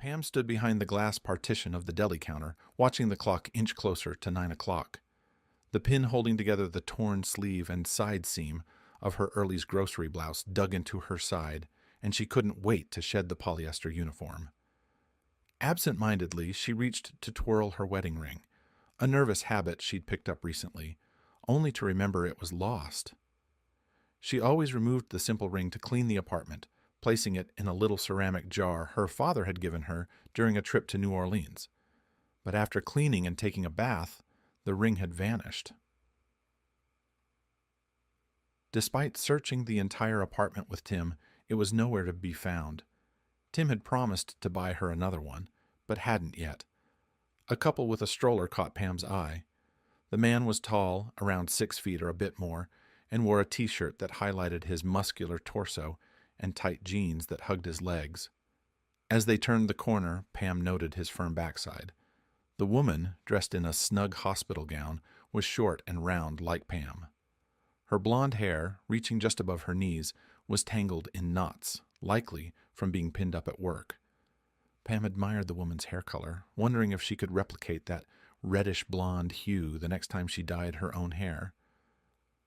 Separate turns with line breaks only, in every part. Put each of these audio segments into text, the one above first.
Pam stood behind the glass partition of the deli counter, watching the clock inch closer to 9 o'clock. The pin holding together the torn sleeve and side seam of her Early's grocery blouse dug into her side, and she couldn't wait to shed the polyester uniform. Absent-mindedly, she reached to twirl her wedding ring, a nervous habit she'd picked up recently, only to remember it was lost. She always removed the simple ring to clean the apartment, placing it in a little ceramic jar her father had given her during a trip to New Orleans. But after cleaning and taking a bath, the ring had vanished. Despite searching the entire apartment with Tim, it was nowhere to be found. Tim had promised to buy her another one, but hadn't yet. A couple with a stroller caught Pam's eye. The man was tall, around 6 feet or a bit more, and wore a t-shirt that highlighted his muscular torso and tight jeans that hugged his legs. As they turned the corner, Pam noted his firm backside. The woman, dressed in a snug hospital gown, was short and round like Pam. Her blonde hair, reaching just above her knees, was tangled in knots, likely from being pinned up at work. Pam admired the woman's hair color, wondering if she could replicate that reddish-blonde hue the next time she dyed her own hair.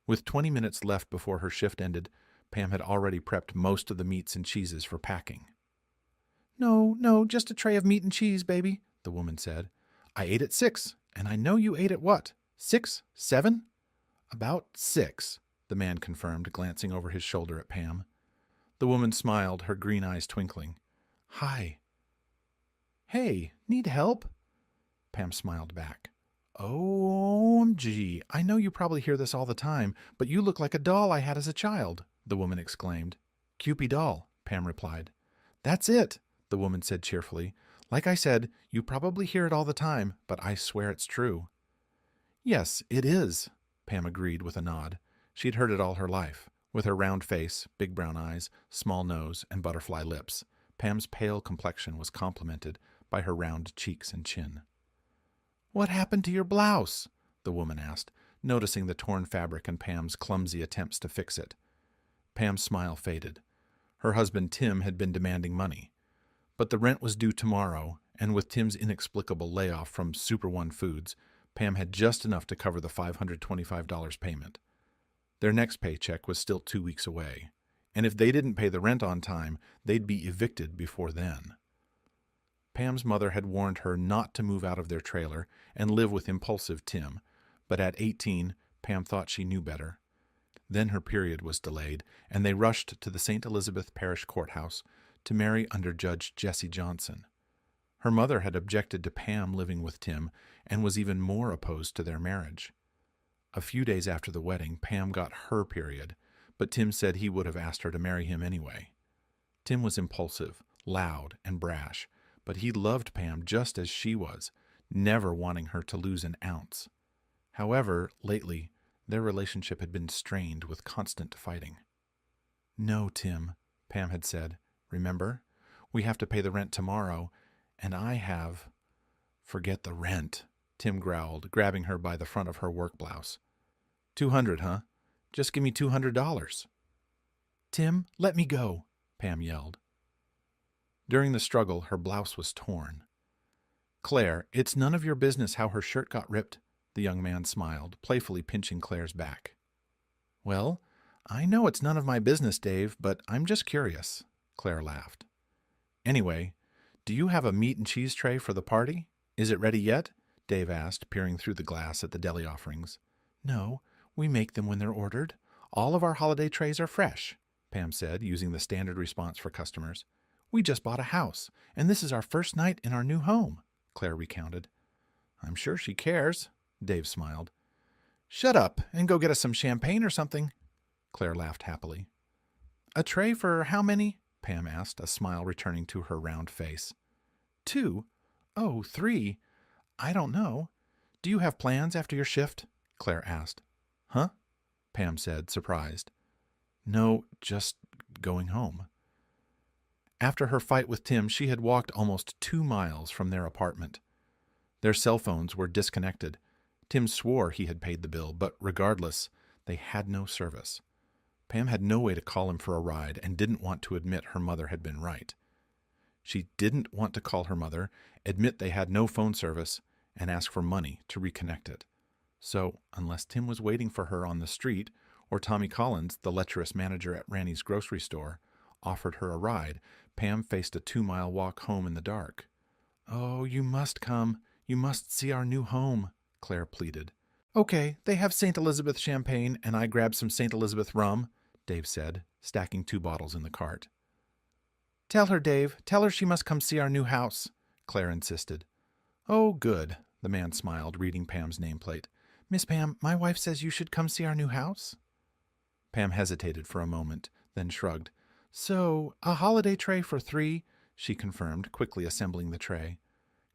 With 20 minutes left before her shift ended, Pam had already prepped most of the meats and cheeses for packing. No, just a tray of meat and cheese, baby," the woman said. "I ate at 6, and I know you ate at what? 6? 7? "About 6, the man confirmed, glancing over his shoulder at Pam. The woman smiled, her green eyes twinkling. "Hi." "Hey, need help?" Pam smiled back. "OMG, I know you probably hear this all the time, but you look like a doll I had as a child," the woman exclaimed. "Cupid doll," Pam replied. "That's it," the woman said cheerfully. "Like I said, you probably hear it all the time, but I swear it's true." "Yes, it is," Pam agreed with a nod. She'd heard it all her life. With her round face, big brown eyes, small nose, and butterfly lips, Pam's pale complexion was complemented by her round cheeks and chin. "What happened to your blouse?" the woman asked, noticing the torn fabric and Pam's clumsy attempts to fix it. Pam's smile faded. Her husband Tim had been demanding money. But the rent was due tomorrow, and with Tim's inexplicable layoff from Super One Foods, Pam had just enough to cover the $525 payment. Their next paycheck was still 2 weeks away, and if they didn't pay the rent on time, they'd be evicted before then. Pam's mother had warned her not to move out of their trailer and live with impulsive Tim, but at 18, Pam thought she knew better. Then her period was delayed, and they rushed to the St. Elizabeth Parish Courthouse to marry under Judge Jesse Johnson. Her mother had objected to Pam living with Tim and was even more opposed to their marriage. A few days after the wedding, Pam got her period, but Tim said he would have asked her to marry him anyway. Tim was impulsive, loud, and brash, but he loved Pam just as she was, never wanting her to lose an ounce. However, lately, their relationship had been strained with constant fighting. "No, Tim," Pam had said. "Remember? We have to pay the rent tomorrow, and I have—" "Forget the rent," Tim growled, grabbing her by the front of her work blouse. "$200, huh? Just give me $200. "Tim, let me go," Pam yelled. During the struggle, her blouse was torn. "Claire, it's none of your business how her shirt got ripped," the young man smiled, playfully pinching Claire's back. "Well, I know it's none of my business, Dave, but I'm just curious," Claire laughed. "Anyway, do you have a meat and cheese tray for the party? Is it ready yet?" Dave asked, peering through the glass at the deli offerings. "No, we make them when they're ordered. All of our holiday trays are fresh," Pam said, using the standard response for customers. "We just bought a house, and this is our first night in our new home," Claire recounted. "I'm sure she cares," Dave smiled. "Shut up and go get us some champagne or something," Claire laughed happily. "A tray for how many?" Pam asked, a smile returning to her round face. "2? Oh, 3. I don't know. Do you have plans after your shift?" Claire asked. "Huh?" Pam said, surprised. "No, just going home." After her fight with Tim, she had walked almost 2 miles from their apartment. Their cell phones were disconnected. Tim swore he had paid the bill, but regardless, they had no service. Pam had no way to call him for a ride and didn't want to admit her mother had been right. She didn't want to call her mother, admit they had no phone service, and ask for money to reconnect it. So, unless Tim was waiting for her on the street, or Tommy Collins, the lecherous manager at Ranny's grocery store, offered her a ride, Pam faced a 2-mile walk home in the dark. "Oh, you must come. You must see our new home," Claire pleaded. "Okay, they have St. Elizabeth champagne, and I grabbed some St. Elizabeth rum," Dave said, stacking 2 bottles in the cart. "Tell her, Dave. Tell her she must come see our new house," Claire insisted. "Oh, good," the man smiled, reading Pam's nameplate. "Miss Pam, my wife says you should come see our new house." Pam hesitated for a moment, then shrugged. "So, a holiday tray for 3, she confirmed, quickly assembling the tray.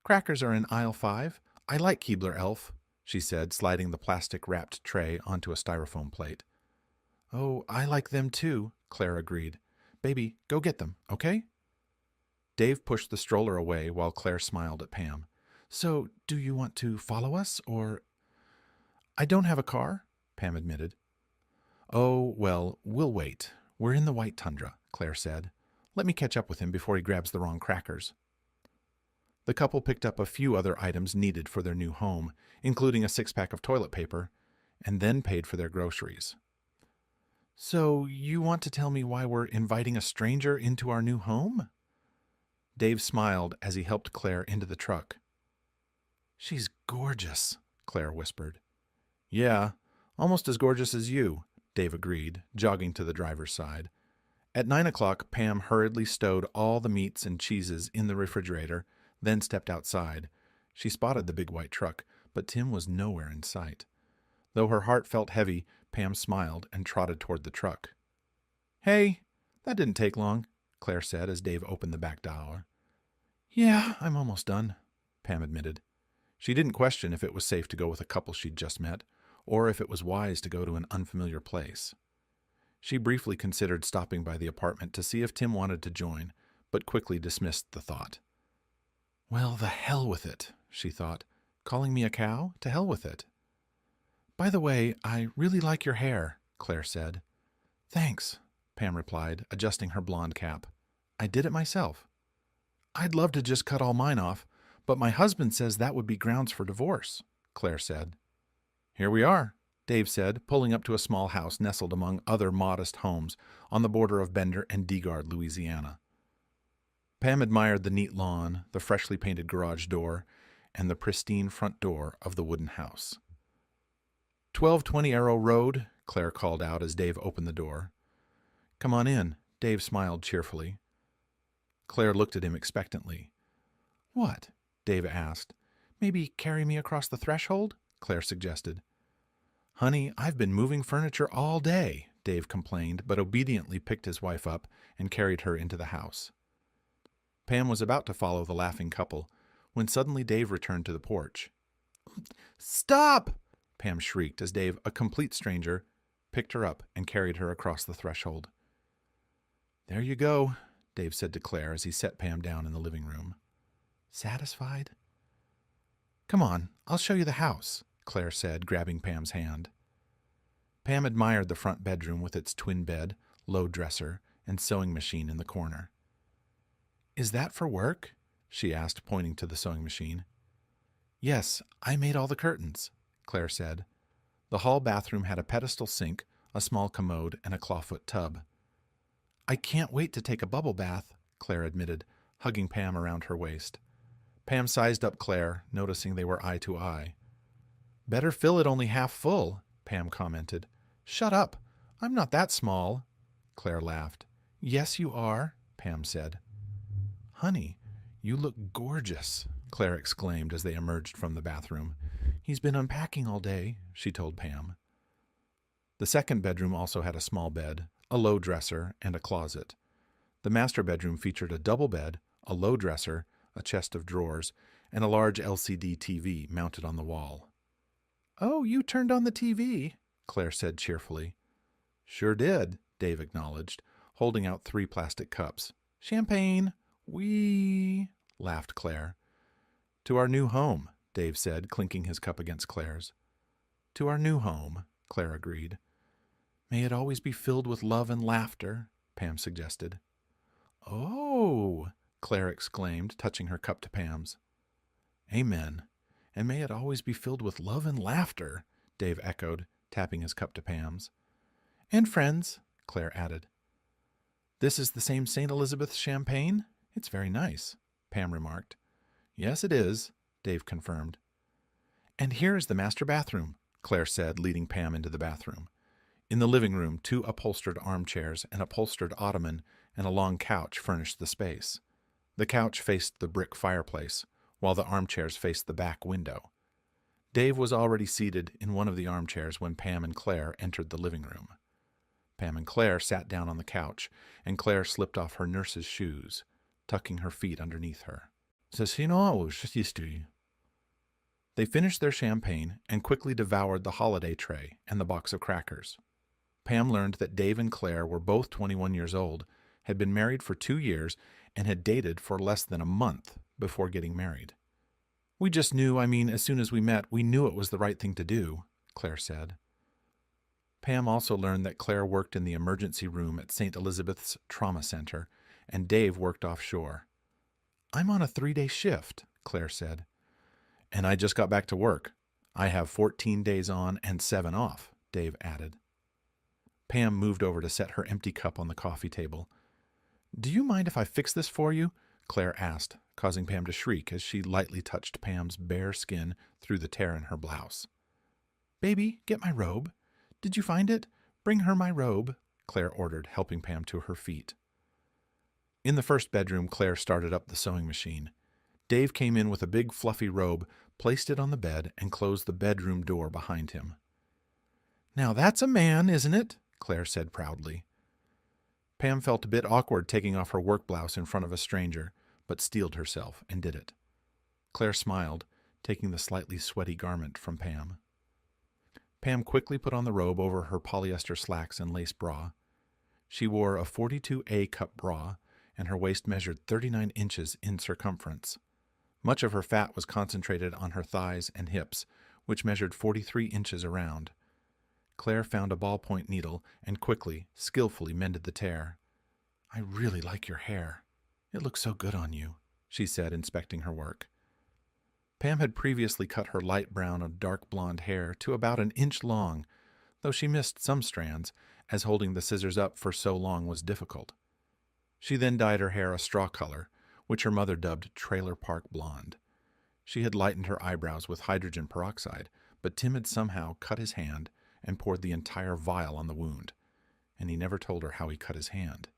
"Crackers are in aisle 5. I like Keebler Elf," she said, sliding the plastic-wrapped tray onto a styrofoam plate. "Oh, I like them too," Claire agreed. "Baby, go get them, okay?" Dave pushed the stroller away while Claire smiled at Pam. "So, do you want to follow us, or—" "I don't have a car," Pam admitted. "Oh, well, we'll wait. We're in the white tundra," Claire said. "Let me catch up with him before he grabs the wrong crackers." The couple picked up a few other items needed for their new home, including a 6-pack of toilet paper, and then paid for their groceries. "So, you want to tell me why we're inviting a stranger into our new home?" Dave smiled as he helped Claire into the truck. "She's gorgeous," Claire whispered. "Yeah, almost as gorgeous as you," Dave agreed, jogging to the driver's side. At 9 o'clock, Pam hurriedly stowed all the meats and cheeses in the refrigerator, then stepped outside. She spotted the big white truck, but Tim was nowhere in sight. Though her heart felt heavy, Pam smiled and trotted toward the truck. "Hey, that didn't take long," Claire said as Dave opened the back door. "Yeah, I'm almost done," Pam admitted. She didn't question if it was safe to go with a couple she'd just met, or if it was wise to go to an unfamiliar place. She briefly considered stopping by the apartment to see if Tim wanted to join, but quickly dismissed the thought. "Well, the hell with it," she thought. "Calling me a cow? To hell with it." "By the way, I really like your hair," Claire said. "Thanks," Pam replied, adjusting her blonde cap. "I did it myself." "I'd love to just cut all mine off, but my husband says that would be grounds for divorce," Claire said. "Here we are," Dave said, pulling up to a small house nestled among other modest homes on the border of Bender and Degard, Louisiana. Pam admired the neat lawn, the freshly painted garage door, and the pristine front door of the wooden house. 1220 Arrow Road, Claire called out as Dave opened the door. "Come on in," Dave smiled cheerfully. Claire looked at him expectantly. "What?" Dave asked. "Maybe carry me across the threshold?" Claire suggested. "Honey, I've been moving furniture all day," Dave complained, but obediently picked his wife up and carried her into the house. Pam was about to follow the laughing couple when suddenly Dave returned to the porch. "Stop!" Pam shrieked as Dave, a complete stranger, picked her up and carried her across the threshold. "There you go," Dave said to Claire as he set Pam down in the living room. "Satisfied?" "Come on, I'll show you the house," Claire said, grabbing Pam's hand. Pam admired the front bedroom with its twin bed, low dresser, and sewing machine in the corner. "Is that for work?" she asked, pointing to the sewing machine. "Yes, I made all the curtains," Claire said. The hall bathroom had a pedestal sink, a small commode, and a clawfoot tub. "I can't wait to take a bubble bath," Claire admitted, hugging Pam around her waist. Pam sized up Claire, noticing they were eye to eye. "Better fill it only half full," Pam commented. "Shut up. I'm not that small." Claire laughed. "Yes, you are," Pam said. "Honey, you look gorgeous," Claire exclaimed as they emerged from the bathroom. "He's been unpacking all day," she told Pam. The second bedroom also had a small bed, a low dresser, and a closet. The master bedroom featured a double bed, a low dresser, a chest of drawers, and a large LCD TV mounted on the wall. "Oh, you turned on the TV," Claire said cheerfully. "Sure did," Dave acknowledged, holding out 3 plastic cups. "Champagne." "Wee," laughed Claire. "To our new home," Dave said, clinking his cup against Claire's. "To our new home," Claire agreed. "May it always be filled with love and laughter," Pam suggested. "Oh," Claire exclaimed, touching her cup to Pam's. Amen. And may it always be filled with love and laughter, Dave echoed, tapping his cup to Pam's. And friends, Claire added. This is the same St. Elizabeth's champagne? It's very nice, Pam remarked. Yes, it is, Dave confirmed. And here is the master bathroom, Claire said, leading Pam into the bathroom. In the living room, 2 upholstered armchairs, an upholstered ottoman, and a long couch furnished the space. The couch faced the brick fireplace, while the armchairs faced the back window. Dave was already seated in one of the armchairs when Pam and Claire entered the living room. Pam and Claire sat down on the couch, and Claire slipped off her nurse's shoes, tucking her feet underneath her. They finished their champagne and quickly devoured the holiday tray and the box of crackers. Pam learned that Dave and Claire were both 21 years old, had been married for 2 years, and had dated for less than a month before getting married. We just knew, as soon as we met, we knew it was the right thing to do, Claire said. Pam also learned that Claire worked in the emergency room at St. Elizabeth's Trauma Center, and Dave worked offshore. I'm on a 3-day shift, Claire said. And I just got back to work. I have 14 days on and 7 off, Dave added. Pam moved over to set her empty cup on the coffee table. Do you mind if I fix this for you? Claire asked, causing Pam to shriek as she lightly touched Pam's bare skin through the tear in her blouse. Baby, get my robe. Did you find it? Bring her my robe, Claire ordered, helping Pam to her feet. In the first bedroom, Claire started up the sewing machine. Dave came in with a big fluffy robe, placed it on the bed, and closed the bedroom door behind him. Now that's a man, isn't it? Claire said proudly. Pam felt a bit awkward taking off her work blouse in front of a stranger, but steeled herself and did it. Claire smiled, taking the slightly sweaty garment from Pam. Pam quickly put on the robe over her polyester slacks and lace bra. She wore a 42A cup bra, and her waist measured 39 inches in circumference. Much of her fat was concentrated on her thighs and hips, which measured 43 inches around. Claire found a ballpoint needle and quickly, skillfully mended the tear. I really like your hair. It looks so good on you, she said, inspecting her work. Pam had previously cut her light brown and dark blonde hair to about 1 inch long, though she missed some strands, as holding the scissors up for so long was difficult. She then dyed her hair a straw color, which her mother dubbed trailer park blonde. She had lightened her eyebrows with hydrogen peroxide, but Tim had somehow cut his hand and poured the entire vial on the wound, and he never told her how he cut his hand.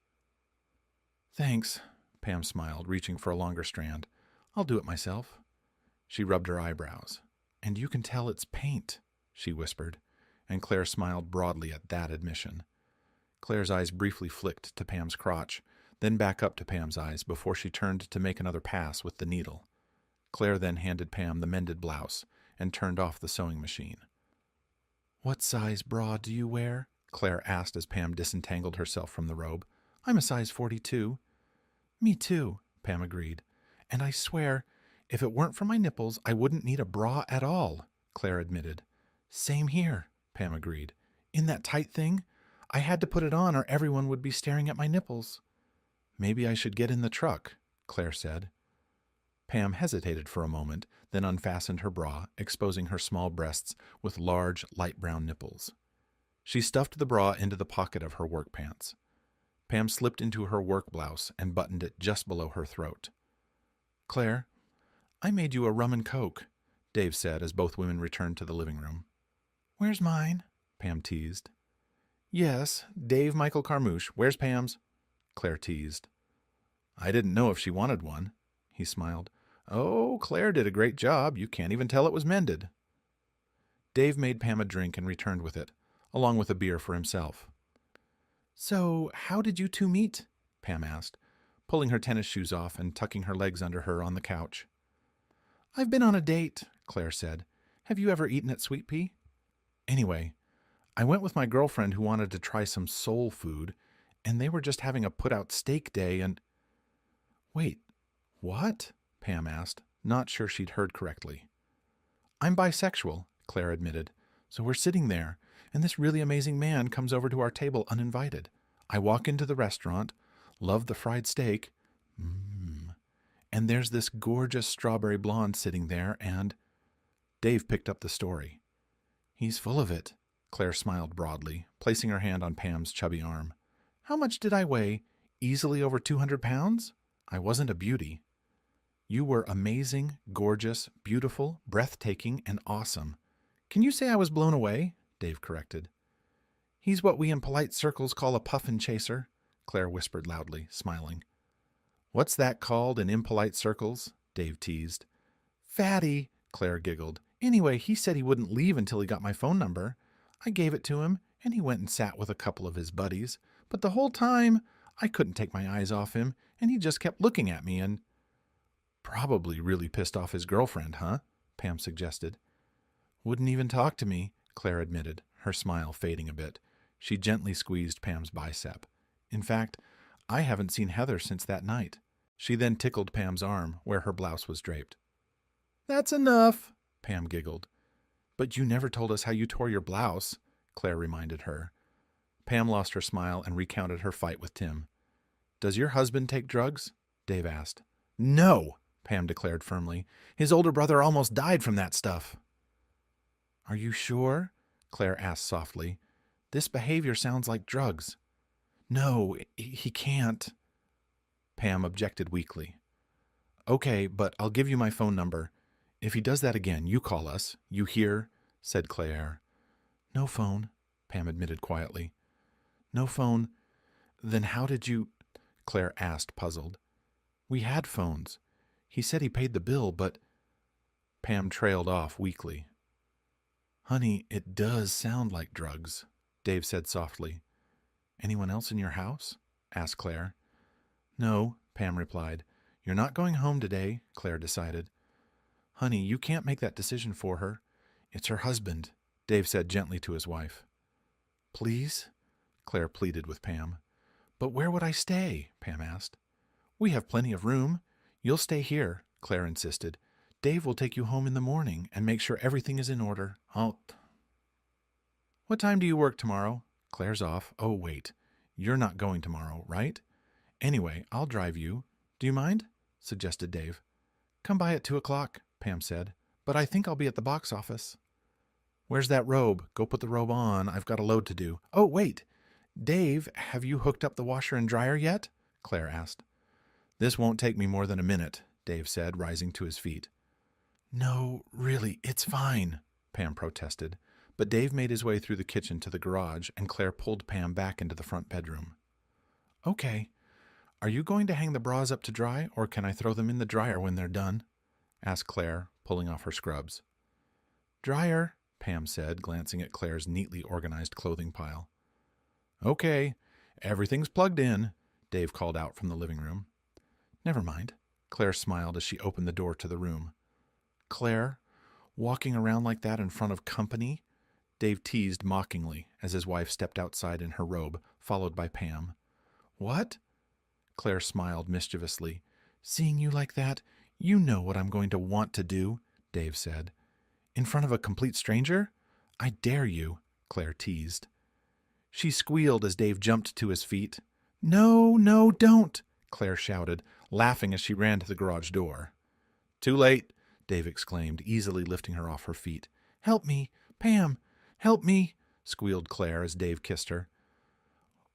Thanks, Pam smiled, reaching for a longer strand. I'll do it myself. She rubbed her eyebrows. And you can tell it's paint, she whispered, and Claire smiled broadly at that admission. Claire's eyes briefly flicked to Pam's crotch, then back up to Pam's eyes before she turned to make another pass with the needle. Claire then handed Pam the mended blouse and turned off the sewing machine. What size bra do you wear? Claire asked as Pam disentangled herself from the robe. I'm a size 42. Me too, Pam agreed. And I swear, if it weren't for my nipples, I wouldn't need a bra at all, Claire admitted. Same here, Pam agreed. In that tight thing, I had to put it on or everyone would be staring at my nipples. Maybe I should get in the truck, Claire said. Pam hesitated for a moment, then unfastened her bra, exposing her small breasts with large, light brown nipples. She stuffed the bra into the pocket of her work pants. Pam slipped into her work blouse and buttoned it just below her throat. Claire, I made you a rum and coke, Dave said as both women returned to the living room. Where's mine? Pam teased. Yes, Dave Michael Carmouche. Where's Pam's? Claire teased. I didn't know if she wanted one, he smiled. Oh, Claire did a great job. You can't even tell it was mended. Dave made Pam a drink and returned with it, along with a beer for himself. So, how did you two meet? Pam asked, pulling her tennis shoes off and tucking her legs under her on the couch. I've been on a date, Claire said. Have you ever eaten at Sweet Pea? Anyway, I went with my girlfriend who wanted to try some soul food, and they were just having a put-out steak day and... Wait, what? Pam asked, not sure she'd heard correctly. I'm bisexual, Claire admitted. So we're sitting there, and this really amazing man comes over to our table uninvited. I walk into the restaurant, love the fried steak, and there's this gorgeous strawberry blonde sitting there, and Dave picked up the story. He's full of it. Claire smiled broadly, placing her hand on Pam's chubby arm. How much did I weigh? Easily over 200 pounds? I wasn't a beauty. You were amazing, gorgeous, beautiful, breathtaking, and awesome. Can you say I was blown away? Dave corrected. He's what we in polite circles call a puffin chaser, Claire whispered loudly, smiling. What's that called in impolite circles? Dave teased. Fatty, Claire giggled. Anyway, he said he wouldn't leave until he got my phone number. I gave it to him, and he went and sat with a couple of his buddies. But the whole time, I couldn't take my eyes off him, and he just kept looking at me and... Probably really pissed off his girlfriend, huh? Pam suggested. Wouldn't even talk to me, Claire admitted, her smile fading a bit. She gently squeezed Pam's bicep. In fact, I haven't seen Heather since that night. She then tickled Pam's arm, where her blouse was draped. That's enough, Pam giggled. But you never told us how you tore your blouse, Claire reminded her. Pam lost her smile and recounted her fight with Tim. Does your husband take drugs? Dave asked. No, Pam declared firmly. His older brother almost died from that stuff. Are you sure? Claire asked softly. This behavior sounds like drugs. No, he can't. Pam objected weakly. Okay, but I'll give you my phone number. If he does that again, you call us. You hear? Said Claire. No phone, Pam admitted quietly. No phone. Then how did you... Claire asked, puzzled. We had phones. He said he paid the bill, but... Pam trailed off weakly. Honey, it does sound like drugs, Dave said softly. Anyone else in your house? Asked Claire. No, Pam replied. You're not going home today, Claire decided. Honey, you can't make that decision for her. It's her husband, Dave said gently to his wife. Please? Claire pleaded with Pam. But where would I stay? Pam asked. We have plenty of room. You'll stay here, Claire insisted. Dave will take you home in the morning and make sure everything is in order. What time do you work tomorrow? Claire's off. Oh, wait. You're not going tomorrow, right? Anyway, I'll drive you. Do you mind? Suggested Dave. Come by at 2 o'clock, Pam said. But I think I'll be at the box office. Where's that robe? Go put the robe on. I've got a load to do. Oh, wait. Dave, have you hooked up the washer and dryer yet? Claire asked. This won't take me more than a minute, Dave said, rising to his feet. No, really, it's fine, Pam protested. But Dave made his way through the kitchen to the garage, and Claire pulled Pam back into the front bedroom. Okay. Are you going to hang the bras up to dry, or can I throw them in the dryer when they're done? Asked Claire, pulling off her scrubs. Dryer, Pam said, glancing at Claire's neatly organized clothing pile. Okay, everything's plugged in, Dave called out from the living room. Never mind, Claire smiled as she opened the door to the room. Claire, walking around like that in front of company? Dave teased mockingly as his wife stepped outside in her robe, followed by Pam. What? Claire smiled mischievously. Seeing you like that, you know what I'm going to want to do, Dave said. In front of a complete stranger? I dare you, Claire teased. She squealed as Dave jumped to his feet. No, no, don't, Claire shouted, laughing as she ran to the garage door. Too late, Dave exclaimed, easily lifting her off her feet. Help me, Pam, help me, squealed Claire as Dave kissed her.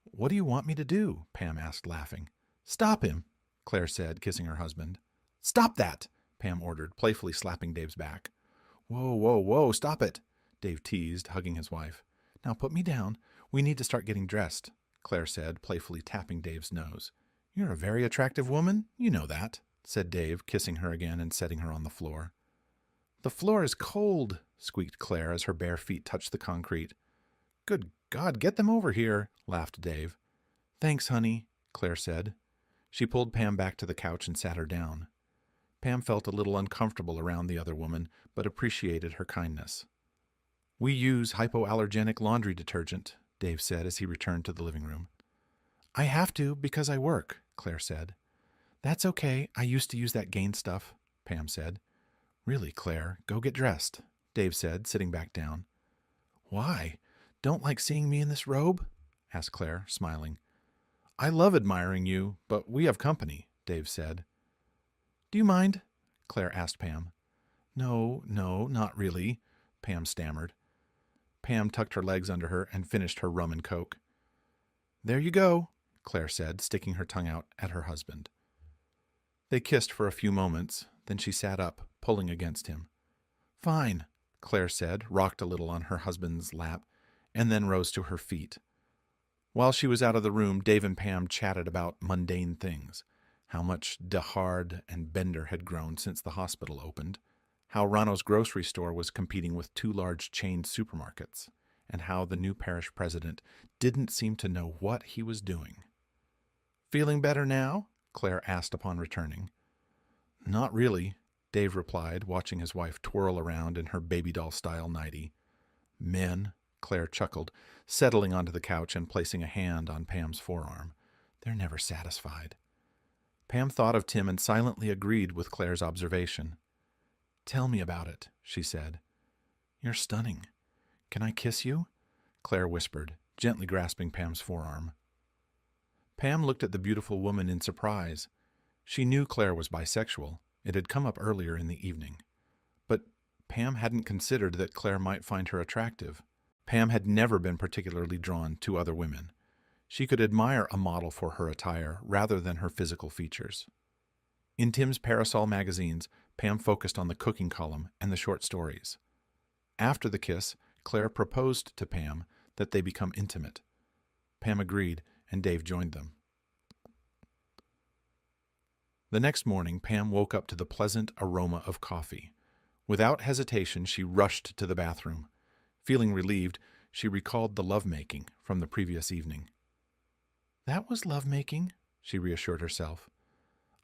What do you want me to do? Pam asked, laughing. Stop him, Claire said, kissing her husband. Stop that, Pam ordered, playfully slapping Dave's back. Whoa, whoa, whoa, stop it, Dave teased, hugging his wife. Now put me down. We need to start getting dressed, Claire said, playfully tapping Dave's nose. You're a very attractive woman, you know that, said Dave, kissing her again and setting her on the floor. The floor is cold, squeaked Claire as her bare feet touched the concrete. Good God, get them over here, laughed Dave. Thanks, honey, Claire said. She pulled Pam back to the couch and sat her down. Pam felt a little uncomfortable around the other woman, but appreciated her kindness. We use hypoallergenic laundry detergent, Dave said as he returned to the living room. I have to because I work, Claire said. That's okay. I used to use that Gain stuff, Pam said. Really, Claire, go get dressed, Dave said, sitting back down. Why? Don't like seeing me in this robe? Asked Claire, smiling. I love admiring you, but we have company, Dave said. Do you mind? Claire asked Pam. No, not really, Pam stammered. Pam tucked her legs under her and finished her rum and coke. There you go, Claire said, sticking her tongue out at her husband. They kissed for a few moments, then she sat up, pulling against him. Fine, Claire said, rocked a little on her husband's lap, and then rose to her feet. While she was out of the room, Dave and Pam chatted about mundane things, how much DeHard and Bender had grown since the hospital opened, how Rano's grocery store was competing with 2 large chain supermarkets, and how the new parish president didn't seem to know what he was doing. Feeling better now? Claire asked upon returning. Not really, Dave replied, watching his wife twirl around in her baby doll-style nightie. Men, Claire chuckled, settling onto the couch and placing a hand on Pam's forearm. They're never satisfied. Pam thought of Tim and silently agreed with Claire's observation. Tell me about it, she said. You're stunning. Can I kiss you? Claire whispered, gently grasping Pam's forearm. Pam looked at the beautiful woman in surprise. She knew Claire was bisexual. It had come up earlier in the evening. But Pam hadn't considered that Claire might find her attractive. Pam had never been particularly drawn to other women. She could admire a model for her attire rather than her physical features. In Tim's Parasol magazines, Pam focused on the cooking column and the short stories. After the kiss, Claire proposed to Pam that they become intimate. Pam agreed, and Dave joined them. The next morning, Pam woke up to the pleasant aroma of coffee. Without hesitation, she rushed to the bathroom. Feeling relieved, she recalled the lovemaking from the previous evening. That was lovemaking, she reassured herself.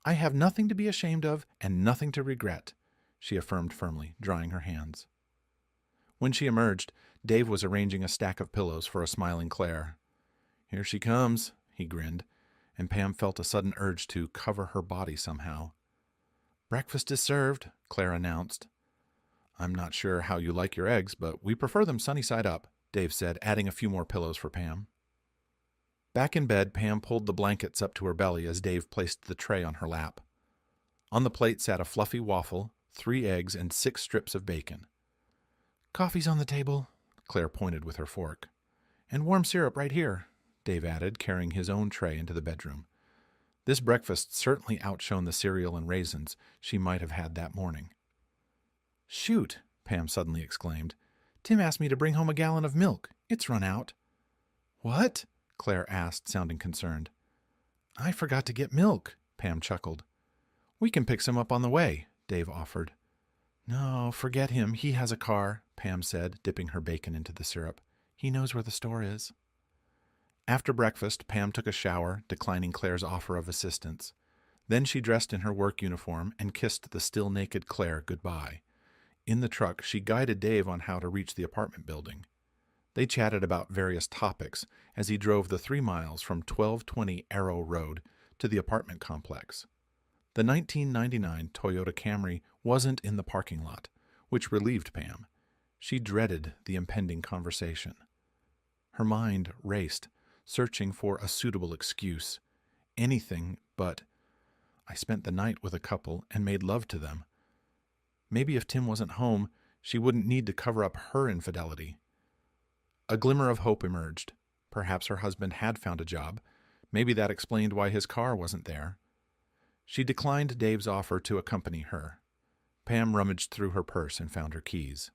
I have nothing to be ashamed of and nothing to regret, she affirmed firmly, drying her hands. When she emerged, Dave was arranging a stack of pillows for a smiling Claire. Here she comes, he grinned, and Pam felt a sudden urge to cover her body somehow. Breakfast is served, Claire announced. I'm not sure how you like your eggs, but we prefer them sunny side up, Dave said, adding a few more pillows for Pam. Back in bed, Pam pulled the blankets up to her belly as Dave placed the tray on her lap. On the plate sat a fluffy waffle, 3 eggs, and 6 strips of bacon. Coffee's on the table, Claire pointed with her fork. And warm syrup right here, Dave added, carrying his own tray into the bedroom. This breakfast certainly outshone the cereal and raisins she might have had that morning. Shoot, Pam suddenly exclaimed. Tim asked me to bring home a gallon of milk. It's run out. What? Claire asked, sounding concerned. I forgot to get milk, Pam chuckled. We can pick some up on the way, Dave offered. No, forget him. He has a car, Pam said, dipping her bacon into the syrup. He knows where the store is. After breakfast, Pam took a shower, declining Claire's offer of assistance. Then she dressed in her work uniform and kissed the still-naked Claire goodbye. In the truck, she guided Dave on how to reach the apartment building. They chatted about various topics as he drove the 3 miles from 1220 Arrow Road to the apartment complex. The 1999 Toyota Camry wasn't in the parking lot, which relieved Pam. She dreaded the impending conversation. Her mind raced, searching for a suitable excuse. Anything but, I spent the night with a couple and made love to them. Maybe if Tim wasn't home, she wouldn't need to cover up her infidelity. A glimmer of hope emerged. Perhaps her husband had found a job. Maybe that explained why his car wasn't there. She declined Dave's offer to accompany her. Pam rummaged through her purse and found her keys.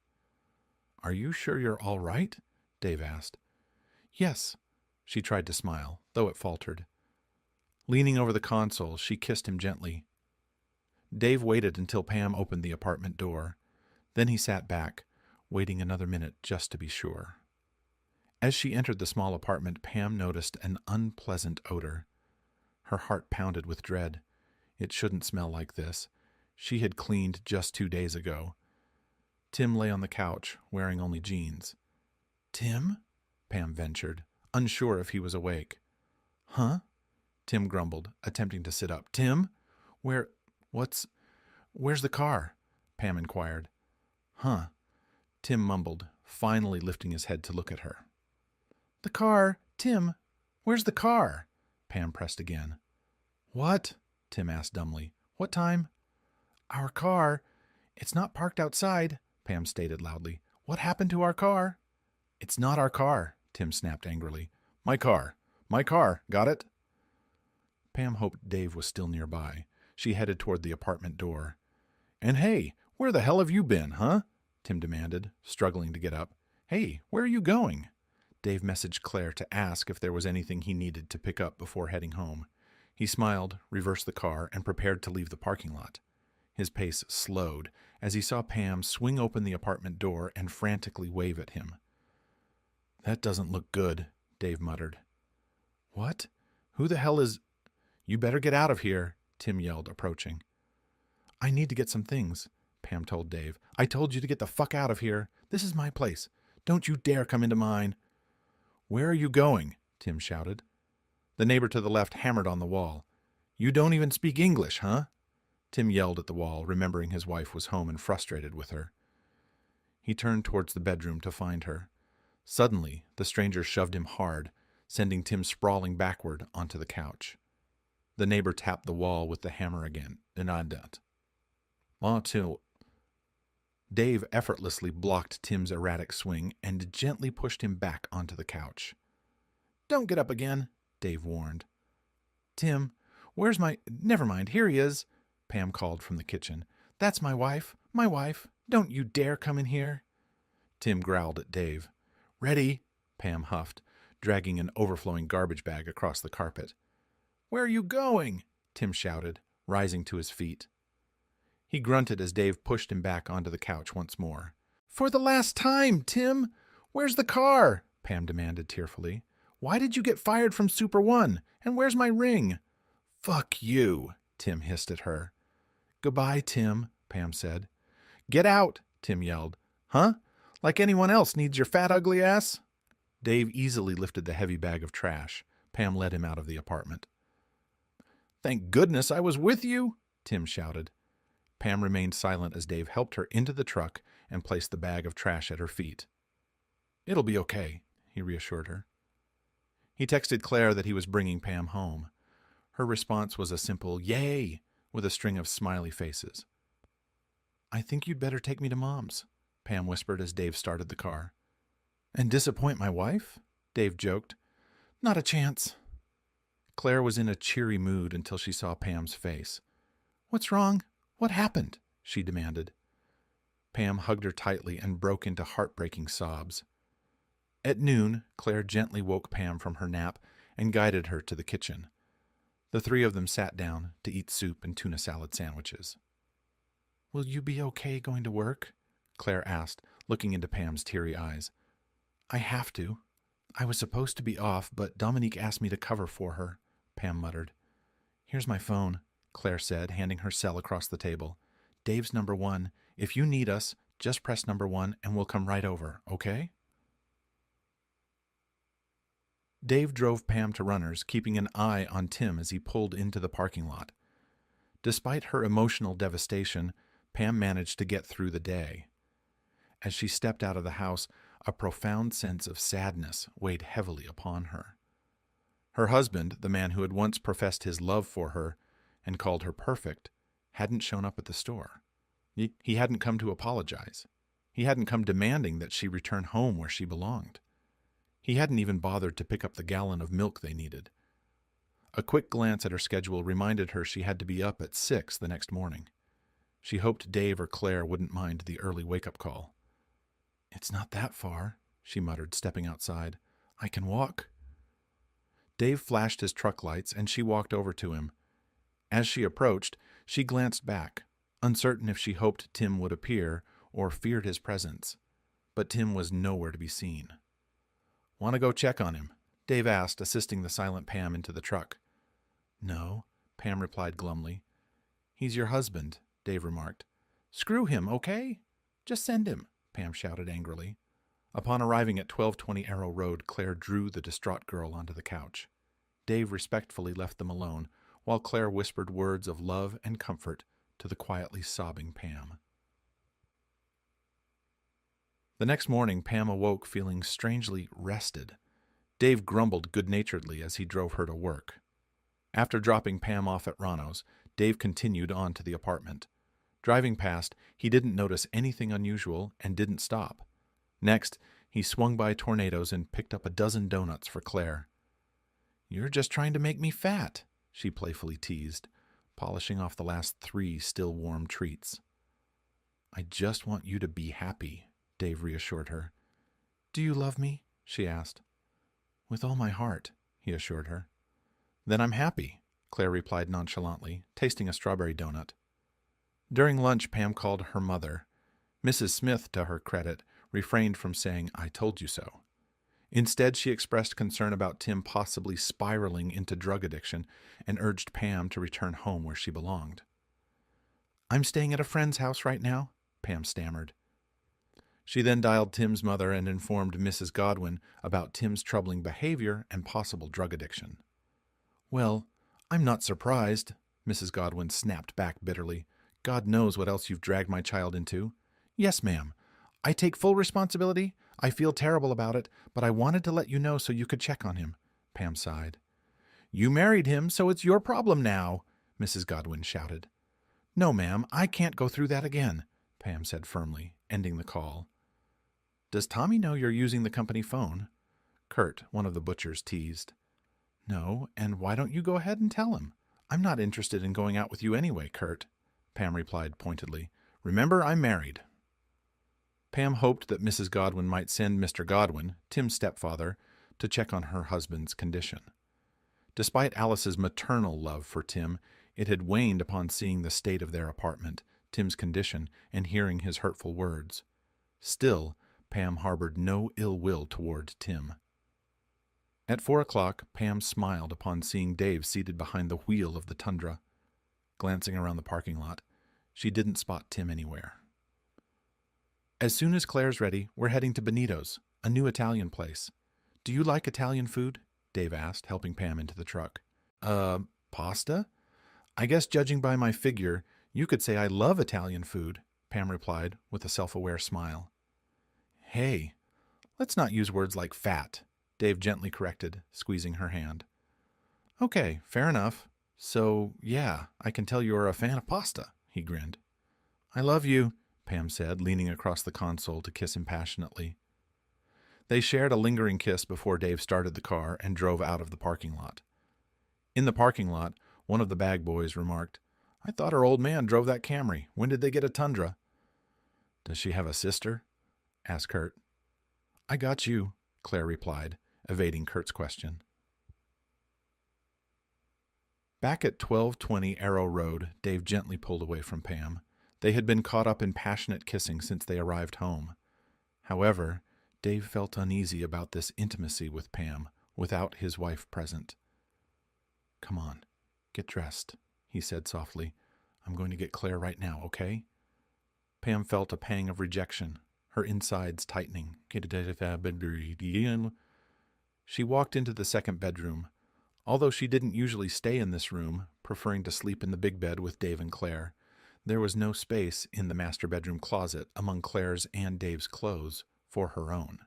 Are you sure you're all right? Dave asked. Yes. She tried to smile, though it faltered. Leaning over the console, she kissed him gently. Dave waited until Pam opened the apartment door. Then he sat back, waiting another minute just to be sure. As she entered the small apartment, Pam noticed an unpleasant odor. Her heart pounded with dread. It shouldn't smell like this. She had cleaned just 2 days ago. Tim lay on the couch, wearing only jeans. Tim? Pam ventured, unsure if he was awake. Huh? Tim grumbled, attempting to sit up. Tim? Where's the car? Pam inquired. Huh? Tim mumbled, finally lifting his head to look at her. The car? Tim, where's the car? Pam pressed again. What? Tim asked dumbly. What time? Our car. It's not parked outside, Pam stated loudly. What happened to our car? It's not our car, Tim snapped angrily. My car. My car. Got it? Pam hoped Dave was still nearby. She headed toward the apartment door. And hey, where the hell have you been, huh? Tim demanded, struggling to get up. Hey, where are you going? Dave messaged Claire to ask if there was anything he needed to pick up before heading home. He smiled, reversed the car, and prepared to leave the parking lot. His pace slowed as he saw Pam swing open the apartment door and frantically wave at him. That doesn't look good, Dave muttered. What? Who the hell is... You better get out of here, Tim yelled, approaching. I need to get some things, Pam told Dave. I told you to get the fuck out of here. This is my place. Don't you dare come into mine. Where are you going? Tim shouted. The neighbor to the left hammered on the wall. You don't even speak English, huh? Tim yelled at the wall, remembering his wife was home and frustrated with her. He turned towards the bedroom to find her. Suddenly, the stranger shoved him hard, sending Tim sprawling backward onto the couch. The neighbor tapped the wall with the hammer again. Dave effortlessly blocked Tim's erratic swing and gently pushed him back onto the couch. Don't get up again, Dave warned. Tim, where's my... Never mind, here he is, Pam called from the kitchen. That's my wife. My wife. Don't you dare come in here. Tim growled at Dave. Ready, Pam huffed, dragging an overflowing garbage bag across the carpet. Where are you going? Tim shouted, rising to his feet. He grunted as Dave pushed him back onto the couch once more. For the last time, Tim! Where's the car? Pam demanded tearfully. Why did you get fired from Super One? And where's my ring? Fuck you, Tim hissed at her. Goodbye, Tim, Pam said. Get out, Tim yelled. Huh? Like anyone else needs your fat, ugly ass? Dave easily lifted the heavy bag of trash. Pam led him out of the apartment. Thank goodness I was with you, Tim shouted. Pam remained silent as Dave helped her into the truck and placed the bag of trash at her feet. It'll be okay, he reassured her. He texted Claire that he was bringing Pam home. Her response was a simple yay with a string of smiley faces. I think you'd better take me to Mom's, Pam whispered as Dave started the car. And disappoint my wife? Dave joked. Not a chance. Claire was in a cheery mood until she saw Pam's face. What's wrong? What happened? She demanded. Pam hugged her tightly and broke into heartbreaking sobs. At noon, Claire gently woke Pam from her nap and guided her to the kitchen. The three of them sat down to eat soup and tuna salad sandwiches. Will you be okay going to work? Claire asked, looking into Pam's teary eyes. I have to. I was supposed to be off, but Dominique asked me to cover for her, Pam muttered. Here's my phone, Claire said, handing her cell across the table. Dave's number 1. If you need us, just press number 1 and we'll come right over, okay? Dave drove Pam to Runners, keeping an eye on Tim as he pulled into the parking lot. Despite her emotional devastation, Pam managed to get through the day. As she stepped out of the house, a profound sense of sadness weighed heavily upon her. Her husband, the man who had once professed his love for her and called her perfect, hadn't shown up at the store. He hadn't come to apologize. He hadn't come demanding that she return home where she belonged. He hadn't even bothered to pick up the gallon of milk they needed. A quick glance at her schedule reminded her she had to be up at 6 the next morning. She hoped Dave or Claire wouldn't mind the early wake-up call. It's not that far, she muttered, stepping outside. I can walk. Dave flashed his truck lights, and she walked over to him. As she approached, she glanced back, uncertain if she hoped Tim would appear or feared his presence. But Tim was nowhere to be seen. Want to go check on him? Dave asked, assisting the silent Pam into the truck. No, Pam replied glumly. He's your husband, Dave remarked. Screw him, okay? Just send him, Pam shouted angrily. Upon arriving at 1220 Arrow Road, Claire drew the distraught girl onto the couch. Dave respectfully left them alone, while Claire whispered words of love and comfort to the quietly sobbing Pam. The next morning, Pam awoke feeling strangely rested. Dave grumbled good-naturedly as he drove her to work. After dropping Pam off at Rano's, Dave continued on to the apartment. Driving past, he didn't notice anything unusual and didn't stop. Next, he swung by Tornadoes and picked up a dozen donuts for Claire. "You're just trying to make me fat," she playfully teased, polishing off the last 3 still warm treats. "I just want you to be happy," Dave reassured her. "Do you love me?" she asked. "With all my heart," he assured her. "Then I'm happy," Claire replied nonchalantly, tasting a strawberry donut. During lunch, Pam called her mother. Mrs. Smith, to her credit, refrained from saying, "I told you so." Instead, she expressed concern about Tim possibly spiraling into drug addiction and urged Pam to return home where she belonged. "I'm staying at a friend's house right now," Pam stammered. She then dialed Tim's mother and informed Mrs. Godwin about Tim's troubling behavior and possible drug addiction. "Well, I'm not surprised," Mrs. Godwin snapped back bitterly. "God knows what else you've dragged my child into." "Yes, ma'am. I take full responsibility. I feel terrible about it, but I wanted to let you know so you could check on him," Pam sighed. "You married him, so it's your problem now," Mrs. Godwin shouted. "No, ma'am, I can't go through that again," Pam said firmly, ending the call. "Does Tommy know you're using the company phone?" Kurt, one of the butchers, teased. "No, and why don't you go ahead and tell him? I'm not interested in going out with you anyway, Kurt," Pam replied pointedly. "Remember, I'm married." Pam hoped that Mrs. Godwin might send Mr. Godwin, Tim's stepfather, to check on her husband's condition. Despite Alice's maternal love for Tim, it had waned upon seeing the state of their apartment, Tim's condition, and hearing his hurtful words. Still, Pam harbored no ill will toward Tim. At 4 o'clock, Pam smiled upon seeing Dave seated behind the wheel of the Tundra. Glancing around the parking lot, she didn't spot Tim anywhere. "As soon as Claire's ready, we're heading to Benito's, a new Italian place. Do you like Italian food?" Dave asked, helping Pam into the truck. Pasta? I guess judging by my figure, you could say I love Italian food," Pam replied with a self-aware smile. "Hey, let's not use words like fat," Dave gently corrected, squeezing her hand. "Okay, fair enough. So, yeah, I can tell you're a fan of pasta," he grinned. "I love you," Pam said, leaning across the console to kiss him passionately. They shared a lingering kiss before Dave started the car and drove out of the parking lot. In the parking lot, one of the bag boys remarked, "I thought her old man drove that Camry. When did they get a Tundra?" "Does she have a sister?" asked Kurt. "I got you," Claire replied, evading Kurt's question. Back at 1220 Arrow Road, Dave gently pulled away from Pam. They had been caught up in passionate kissing since they arrived home. However, Dave felt uneasy about this intimacy with Pam, without his wife present. "Come on, get dressed," he said softly. "I'm going to get Claire right now, okay?" Pam felt a pang of rejection, her insides tightening. She walked into the second bedroom. Although she didn't usually stay in this room, preferring to sleep in the big bed with Dave and Claire, there was no space in the master bedroom closet among Claire's and Dave's clothes for her own.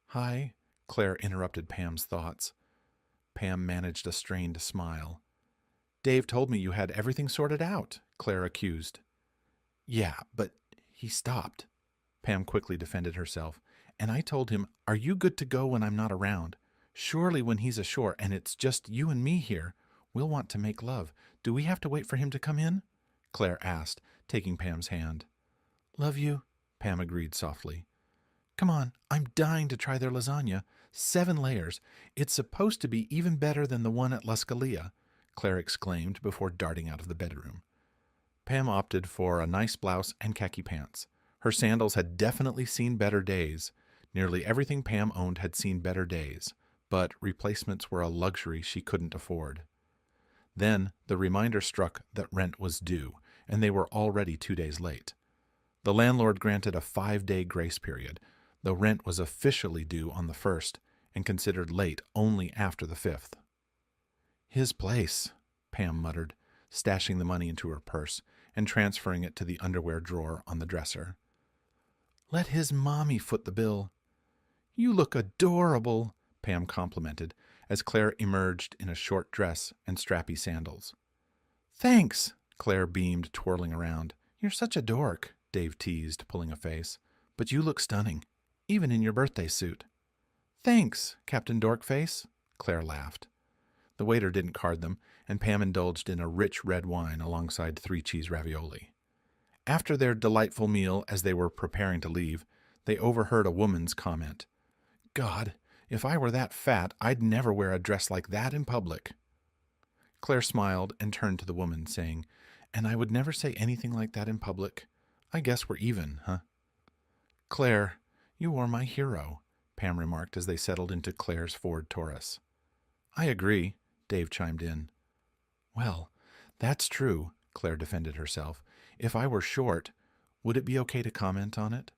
"Hi," Claire interrupted Pam's thoughts. Pam managed a strained smile. "Dave told me you had everything sorted out," Claire accused. "Yeah, but he stopped," Pam quickly defended herself. "And I told him, 'Are you good to go when I'm not around? Surely when he's ashore and it's just you and me here, we'll want to make love. Do we have to wait for him to come in?" Claire asked, taking Pam's hand. "Love you," Pam agreed softly. "Come on, I'm dying to try their lasagna. 7 layers. It's supposed to be even better than the one at La Scalia," Claire exclaimed before darting out of the bedroom. Pam opted for a nice blouse and khaki pants. Her sandals had definitely seen better days. Nearly everything Pam owned had seen better days, but replacements were a luxury she couldn't afford. Then the reminder struck that rent was due, and they were already 2 days late. The landlord granted a 5-day grace period, though rent was officially due on the 1st and considered late only after the 5th. "His place," Pam muttered, stashing the money into her purse and transferring it to the underwear drawer on the dresser. "Let his mommy foot the bill." "You look adorable," Pam complimented as Claire emerged in a short dress and strappy sandals. "Thanks," Claire beamed, twirling around. You're such a dork, Dave teased, pulling a face. But you look stunning, even in your birthday suit. Thanks, Captain Dorkface, Claire laughed. The waiter didn't card them, and Pam indulged in a rich red wine alongside 3-cheese ravioli. After their delightful meal, as they were preparing to leave, they overheard a woman's comment. God, if I were that fat, I'd never wear a dress like that in public. Claire smiled and turned to the woman, saying, And I would never say anything like that in public. I guess we're even, huh? Claire, you are my hero, Pam remarked as they settled into Claire's Ford Taurus. I agree, Dave chimed in. Well, that's true, Claire defended herself. If I were short, would it be okay to comment on it?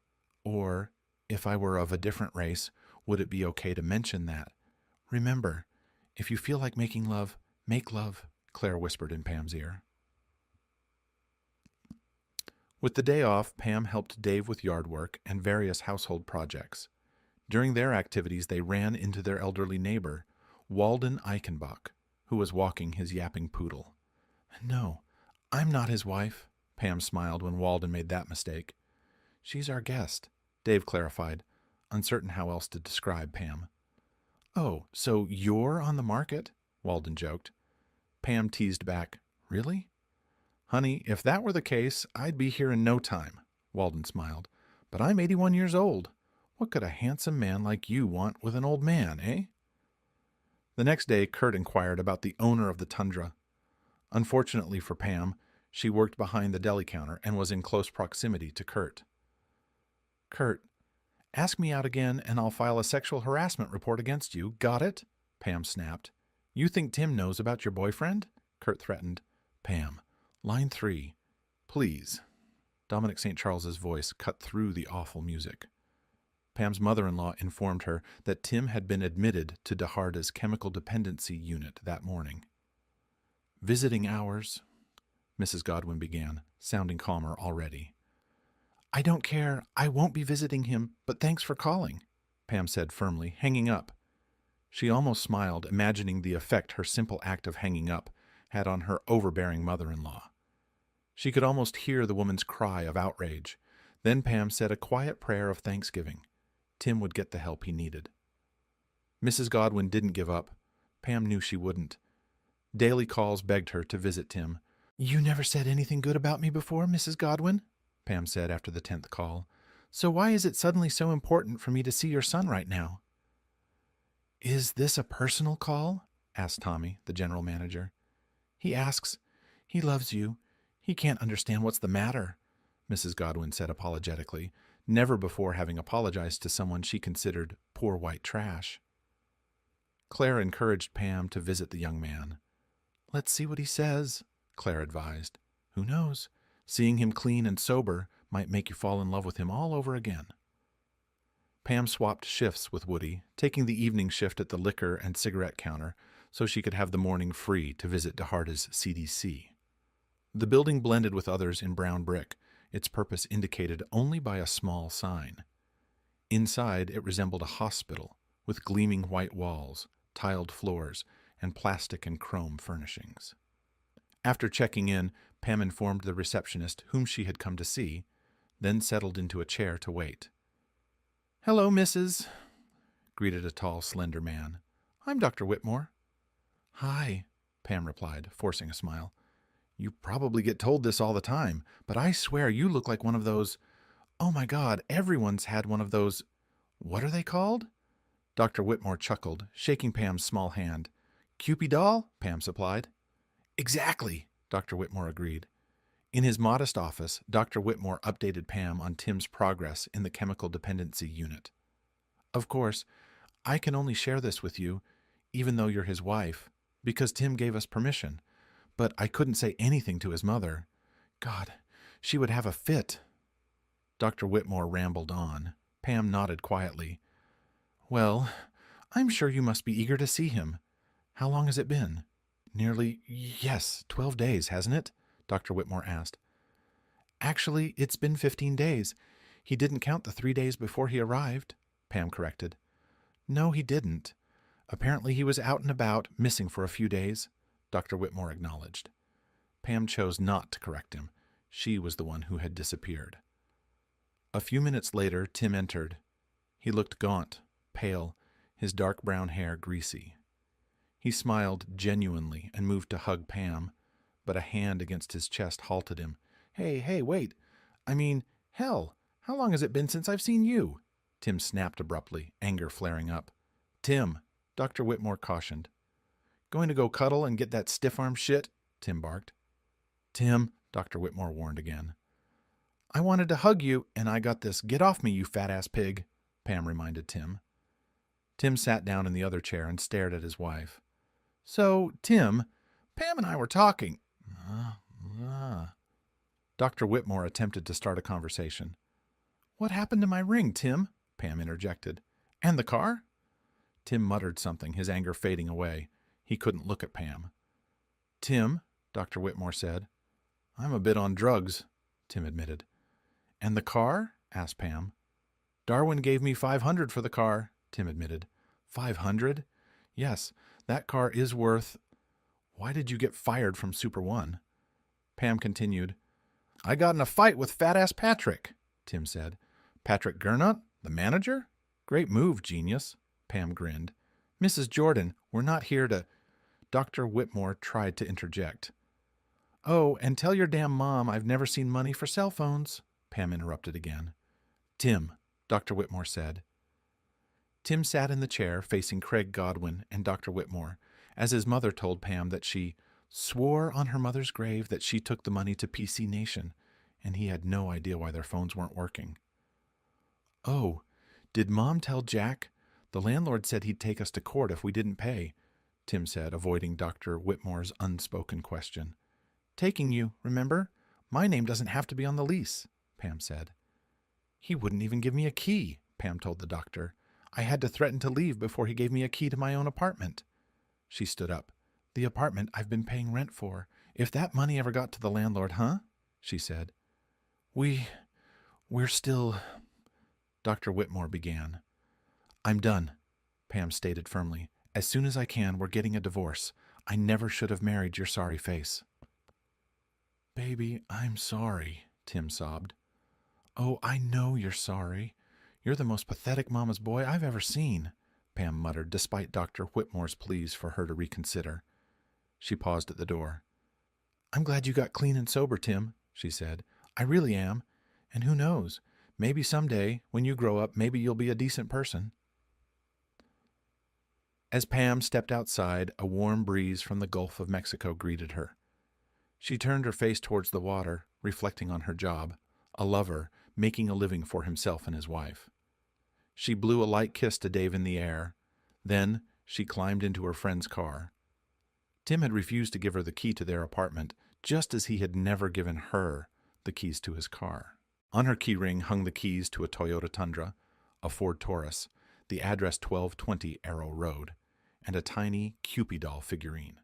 Or, if I were of a different race, would it be okay to mention that? Remember, if you feel like making love, make love, Claire whispered in Pam's ear. With the day off, Pam helped Dave with yard work and various household projects. During their activities, they ran into their elderly neighbor, Walden Eichenbach, who was walking his yapping poodle. No, I'm not his wife, Pam smiled when Walden made that mistake. She's our guest, Dave clarified, uncertain how else to describe Pam. Oh, so you're on the market? Walden joked. Pam teased back, Really? Honey, if that were the case, I'd be here in no time, Walden smiled. But I'm 81 years old. What could a handsome man like you want with an old man, eh? The next day, Kurt inquired about the owner of the Tundra. Unfortunately for Pam, she worked behind the deli counter and was in close proximity to Kurt. Kurt, ask me out again and I'll file a sexual harassment report against you. Got it? Pam snapped. You think Tim knows about your boyfriend? Kurt threatened. Pam, line 3. Please. Dominic St. Charles's voice cut through the awful music. Pam's mother-in-law informed her that Tim had been admitted to DeHarda's chemical dependency unit that morning. Visiting hours, Mrs. Godwin began, sounding calmer already. I don't care. I won't be visiting him, but thanks for calling, Pam said firmly, hanging up. She almost smiled, imagining the effect her simple act of hanging up had on her overbearing mother-in-law. She could almost hear the woman's cry of outrage. Then Pam said a quiet prayer of thanksgiving. Tim would get the help he needed. Mrs. Godwin didn't give up. Pam knew she wouldn't. Daily calls begged her to visit Tim. You never said anything good about me before, Mrs. Godwin, Pam said after the 10th call. So why is it suddenly so important for me to see your son right now? Is this a personal call? Asked Tommy, the general manager. He asks. He loves you. He can't understand what's the matter, Mrs. Godwin said apologetically, never before having apologized to someone she considered poor white trash. Claire encouraged Pam to visit the young man. Let's see what he says, Claire advised. Who knows? Seeing him clean and sober might make you fall in love with him all over again. Pam swapped shifts with Woody, taking the evening shift at the liquor and cigarette counter so she could have the morning free to visit DeHarda's CDC. The building blended with others in brown brick, its purpose indicated only by a small sign. Inside, it resembled a hospital, with gleaming white walls, tiled floors, and plastic and chrome furnishings. After checking in, Pam informed the receptionist whom she had come to see, then settled into a chair to wait. Hello, Mrs., greeted a tall, slender man. I'm Dr. Whitmore. Hi, Pam replied, forcing a smile. You probably get told this all the time, but I swear you look like one of those... Oh my God, everyone's had one of those... What are they called? Dr. Whitmore chuckled, shaking Pam's small hand. Cupid doll? Pam supplied. Exactly, Dr. Whitmore agreed. In his modest office, Dr. Whitmore updated Pam on Tim's progress in the chemical dependency unit. Of course, I can only share this with you, even though you're his wife, because Tim gave us permission. But I couldn't say anything to his mother. God, she would have a fit. Dr. Whitmore rambled on. Pam nodded quietly. Well, I'm sure you must be eager to see him. How long has it been? Yes, 12 days, hasn't it? Dr. Whitmore asked. Actually, it's been 15 days. He didn't count the 3 days before he arrived, Pam corrected. No, he didn't. Apparently he was out and about, missing for a few days, Dr. Whitmore acknowledged. Pam chose not to correct him. She was the one who had disappeared. A few minutes later, Tim entered. He looked gaunt, pale, his dark brown hair greasy. He smiled genuinely and moved to hug Pam, but a hand against his chest halted him. Hey, wait. Hell, how long has it been since I've seen you? Tim snapped abruptly, anger flaring up. Tim, Dr. Whitmore cautioned. Going to go cuddle and get that stiff-arm shit? Tim barked. Tim, Dr. Whitmore warned again. I wanted to hug you, and I got this get off me, you fat-ass pig, Pam reminded Tim. Tim sat down in the other chair and stared at his wife. So, Tim, Pam and I were talking. Dr. Whitmore attempted to start a conversation. What happened to my ring, Tim? Pam interjected. And the car? Tim muttered something, his anger fading away. He couldn't look at Pam. Tim, Dr. Whitmore said. I'm a bit on drugs, Tim admitted. And the car? Asked Pam. Darwin gave me $500 for the car, Tim admitted. $500? Yes, that car is worth... Why did you get fired from Super One? Pam continued. I got in a fight with fat-ass Patrick, Tim said. Patrick Gernot, the manager? Great move, genius, Pam grinned. Mrs. Jordan, we're not here to... Dr. Whitmore tried to interject. Oh, and tell your damn mom I've never seen money for cell phones, Pam interrupted again. Tim, Dr. Whitmore said. Tim sat in the chair facing Craig Godwin and Dr. Whitmore, as his mother told Pam that she swore on her mother's grave that she took the money to PC Nation, and he had no idea why their phones weren't working. Oh, did Mom tell Jack? The landlord said he'd take us to court if we didn't pay, Tim said, avoiding Dr. Whitmore's unspoken question. Taking you, remember? My name doesn't have to be on the lease, Pam said. He wouldn't even give me a key, Pam told the doctor. I had to threaten to leave before he gave me a key to my own apartment. She stood up. The apartment I've been paying rent for. If that money ever got to the landlord, huh? She said. We're still... Dr. Whitmore began. I'm done, Pam stated firmly. As soon as I can, we're getting a divorce. I never should have married your sorry face. Baby, I'm sorry, Tim sobbed. Oh, I know you're sorry. You're the most pathetic mama's boy I've ever seen, Pam muttered, despite Dr. Whitmore's pleas for her to reconsider. She paused at the door. I'm glad you got clean and sober, Tim, she said. I really am. And who knows? Maybe someday, when you grow up, maybe you'll be a decent person. As Pam stepped outside, a warm breeze from the Gulf of Mexico greeted her. She turned her face towards the water, reflecting on her job, a lover, making a living for himself and his wife. She blew a light kiss to Dave in the air. Then she climbed into her friend's car. Tim had refused to give her the key to their apartment, just as he had never given her the keys to his car. On her keyring hung the keys to a Toyota Tundra, a Ford Taurus, the address 1220 Arrow Road, and a tiny Cupid doll figurine.